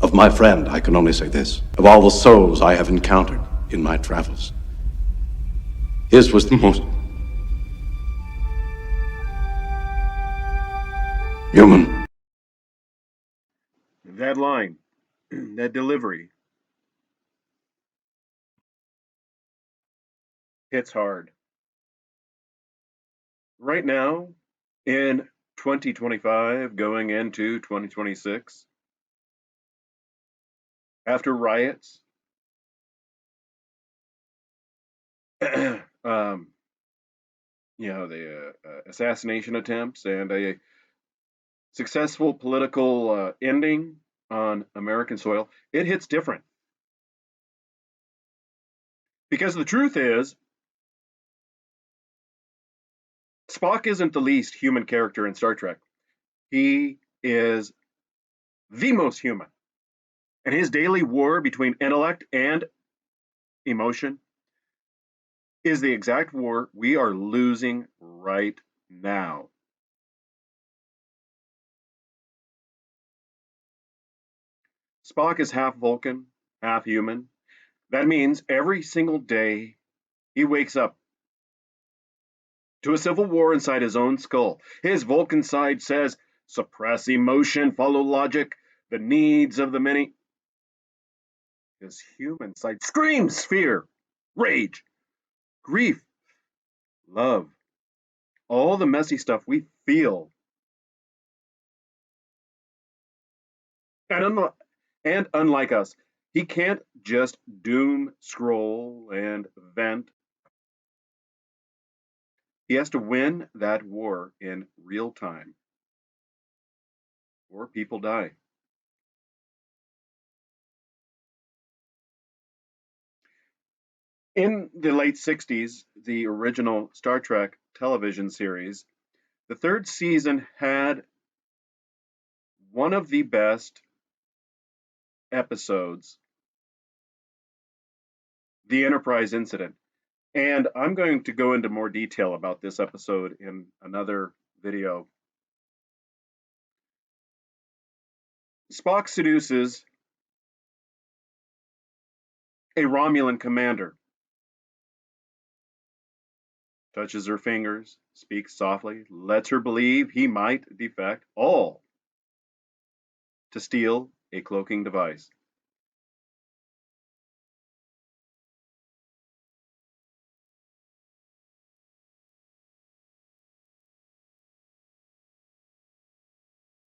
Of my friend, I can only say this. Of all the souls I have encountered in my travels, his was the most human. That line, that delivery hits hard. Right now, in 2025, going into 2026, after riots, um, the assassination attempts and a successful political ending on American soil, it hits different. Because the truth is, Spock isn't the least human character in Star Trek. He is the most human. And his daily war between intellect and emotion is the exact war we are losing right now. Spock is half Vulcan, half human. That means every single day he wakes up to a civil war inside his own skull. His Vulcan side says, suppress emotion, follow logic, the needs of the many. His human side screams fear, rage, grief, love, all the messy stuff we feel. And, and unlike us, he can't just doom scroll and vent. He has to win that war in real time, or people die. In the late 60s, the original Star Trek television series, the third season had one of the best episodes, the Enterprise incident. And I'm going to go into more detail about this episode in another video. Spock seduces a Romulan commander, touches her fingers, speaks softly, lets her believe he might defect, all to steal a cloaking device.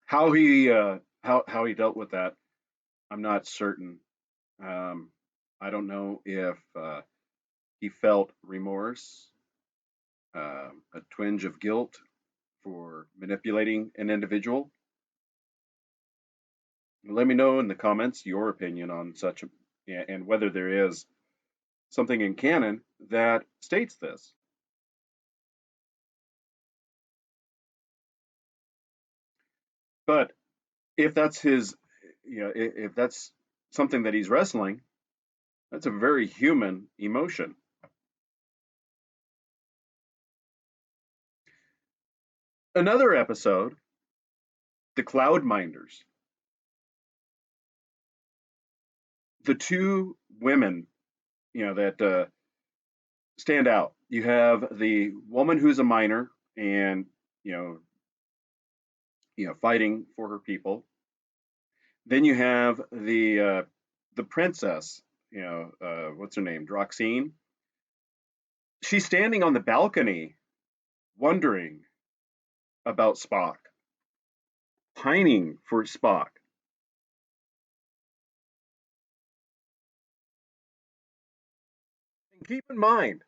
How he dealt with that, I'm not certain. Um, I don't know if he felt remorse, a twinge of guilt for manipulating an individual. Let me know in the comments your opinion on such a, and whether there is something in canon that states this. But if that's his, if that's something that he's wrestling, that's a very human emotion. Another episode, the Cloud Minders. The two women, that stand out. You have the woman who's a miner and you know, fighting for her people. Then you have the princess. What's her name? Droxine. She's standing on the balcony, wondering about Spock, pining for Spock. And keep in mind,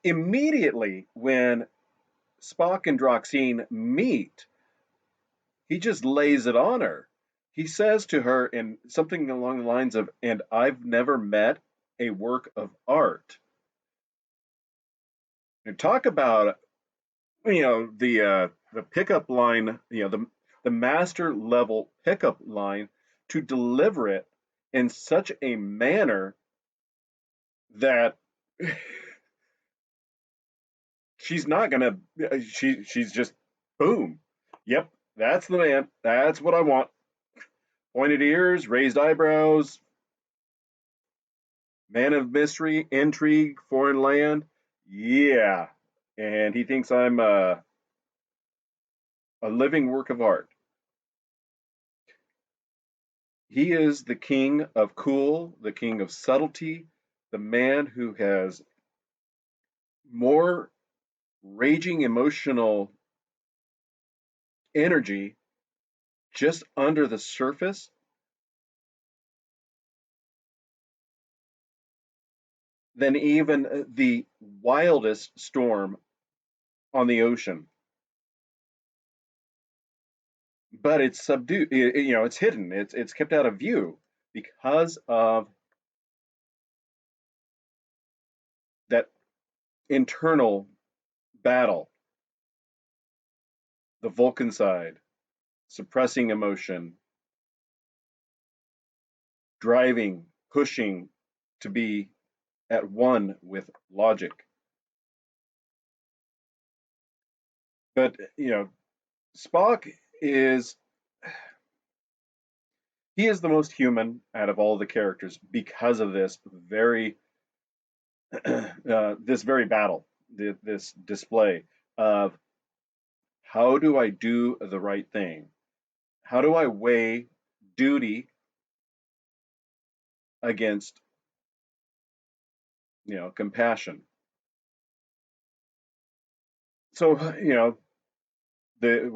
immediately when Spock and Droxine meet, he just lays it on her. He says to her in something along the lines of, "And I've never met a work of art." And talk about the pickup line, the master level pickup line to deliver it in such a manner that she's not gonna she's just boom. Yep, that's the man. That's what I want. Pointed ears, raised eyebrows, man of mystery, intrigue, foreign land. Yeah. And he thinks I'm a living work of art. He is the king of cool, the king of subtlety, the man who has more raging emotional energy just under the surface than even the wildest storm on the ocean. But it's subdued, it's hidden, it's kept out of view because of that internal battle, the Vulcan side, suppressing emotion, driving, pushing to be at one with logic. But, Spock is he is the most human out of all the characters because of this very battle, this display of how do I do the right thing? How do I weigh duty against, compassion? So, the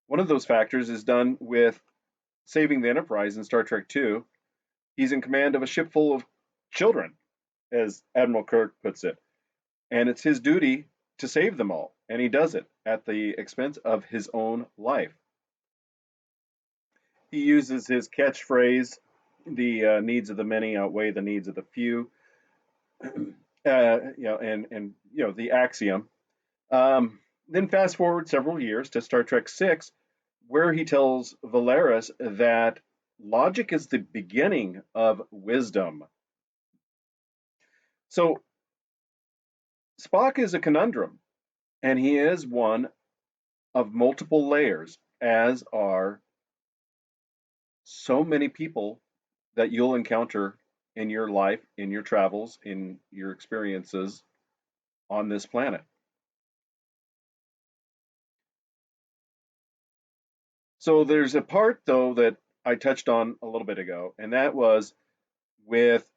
one of those factors is done with saving the Enterprise in Star Trek Two. He's in command of a ship full of children, as Admiral Kirk puts it, and it's his duty to save them all, and he does it at the expense of his own life. He uses his catchphrase, "The needs of the many outweigh the needs of the few," and the axiom. Then fast forward several years to Star Trek Six, where he tells Valeris that logic is the beginning of wisdom. So Spock is a conundrum, and he is one of multiple layers, as are so many people that you'll encounter in your life, in your travels, in your experiences on this planet. So there's a part, though, that I touched on a little bit ago, and that was with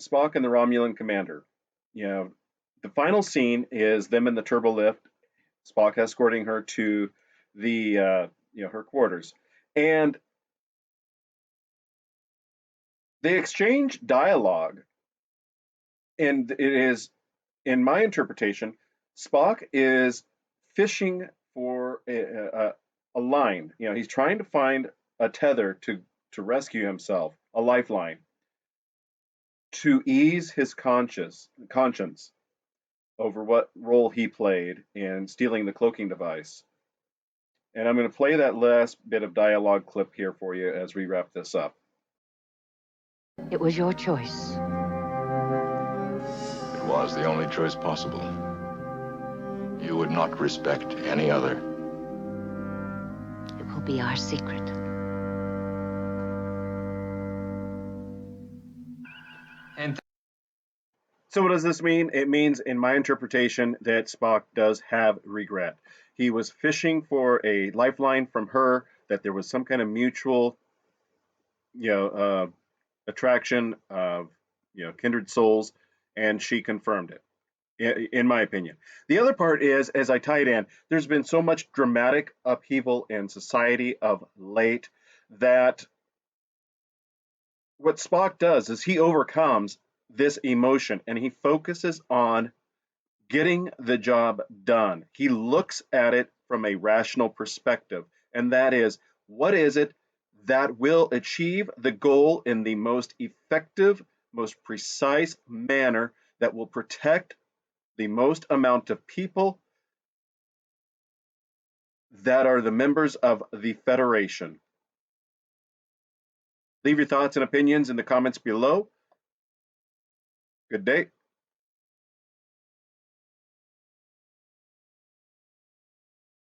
Spock and the Romulan commander. You know, the final scene is them in the turbo lift, Spock escorting her to the her quarters, and they exchange dialogue, and it is, in my interpretation, Spock is fishing for a line. He's trying to find a tether to rescue himself, a lifeline, to ease his conscience over what role he played in stealing the cloaking device. And I'm going to play that last bit of dialogue clip here for you as we wrap this up. It was your choice. It was the only choice possible. You would not respect any other. It will be our secret. So what does this mean? It means, in my interpretation, that Spock does have regret. He was fishing for a lifeline from her, that there was some kind of mutual, attraction of, kindred souls, and she confirmed it, in my opinion. The other part is, as I tie it in, there's been so much dramatic upheaval in society of late that what Spock does is he overcomes this emotion and he focuses on getting the job done. He looks at it from a rational perspective, and that is, what is it that will achieve the goal in the most effective, most precise manner that will protect the most amount of people that are the members of the Federation? Leave your thoughts and opinions in the comments below. Good day.